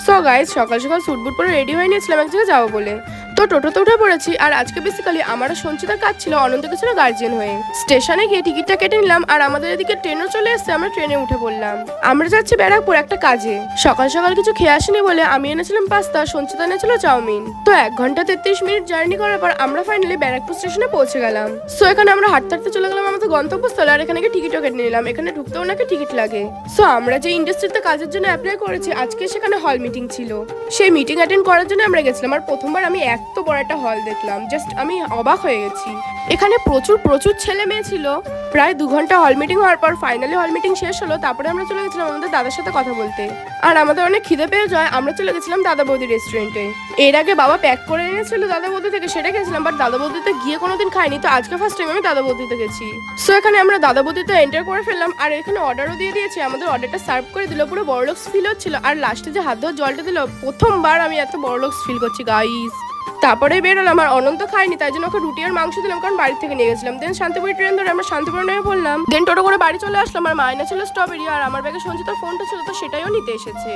So guys, সকাল সকাল sweet বুট পরে রেডি হয়ে নিয়েছিলাম এক জায়গায় যাবো বলে। তো টোটোতে উঠে পড়েছি। আর আজকে বেসিক্যালি আমার আর সঞ্চিতার কাজ ছিল, অনন্তকে ছিল গার্জিয়ান হয়ে। স্টেশনে গিয়ে টিকিটটা কেটে নিলাম, আর আমাদের এদিকে ট্রেনও চলে এসেছে, আমরা ট্রেনে উঠে পড়লাম। আমরা যাচ্ছি ব্যারাকপুর একটা কাজে। সকাল সকাল কিছু খেয়ে আসিনি বলে আমি এনেছিলাম পাস্তা, সঞ্চিতা এনেছিল চাউমিন। তো 1 ঘন্টা 33 মিনিট জার্নি করার পর আমরা ফাইনালি ব্যারাকপুর স্টেশনে পৌঁছে গেলাম। সো এখানে আমরা হাঁটতে হাঁটতে চলে গেলাম আমাদের গন্তব্যস্থলে, আর এখানে গিয়ে টিকিটও কেটে নিলাম। এখানে ঢুকতেও নাকি টিকিট লাগে। সো আমরা যে ইন্ডাস্ট্রিতে কাজের জন্য অ্যাপ্লাই করেছি, আজকে সেখানে হল মিটিং ছিল। সেই মিটিং অ্যাটেন্ড করার জন্য আমরা গেছিলাম। আর প্রথমবার আমি এত বড় একটা হল দেখলাম, জাস্ট আমি অবাক হয়ে গেছি। এখানে প্রচুর প্রচুর ছেলে মেয়ে ছিল। প্রায় 2 ঘন্টা হল মিটিং হওয়ার পর ফাইনালি হল মিটিং শেষ হলো। তারপরে আমরা চলে গেছিলাম আমাদের দাদার সাথে কথা বলতে। আর আমাদের অনেক খিদে পেয়ে যায়, আমরা চলে গেছিলাম দাদা বৌদি রেস্টুরেন্টে। এর আগে বাবা প্যাক করে এনেছিল দাদা বৌদি থেকে, সেটা খেয়েছিলাম। বাট দাদা বৌদিতে গিয়ে কোনোদিন খাইনি, তো আজকে ফার্স্ট টাইম আমি দাদা বৌদিতে গেছি। সো এখানে আমরা দাদা বৌদিতে এন্টার করে ফেললাম, আর এখানে অর্ডারও দিয়ে দিয়েছি। আমাদের অর্ডারটা সার্ভ করে দিল, পুরো বড়লোকস ফিল হচ্ছিল। আর লাস্টে যে হাত ধোয়ার জলটা দিল, প্রথমবার আমি এত বড়লোকস ফিল করছি গাইস। তারপরে বেরোলাম। আর অনন্ত খাইনি, তাই জন্য ওকে রুটি আর মাংস দিলাম, কারণ বাড়ি থেকে নিয়ে গেছিলাম। দেন শান্তিপুরি ট্রেন ধরে আমরা শান্তিপুরে নেমে পড়লাম। দেন টোটো করে বাড়ি চলে আসলাম। আর মায়না ছিল স্ট্রবেরি, আর আমার ব্যাগে সঞ্চিতার ফোনটা ছিল, তো সেটাইও নিতে এসেছে।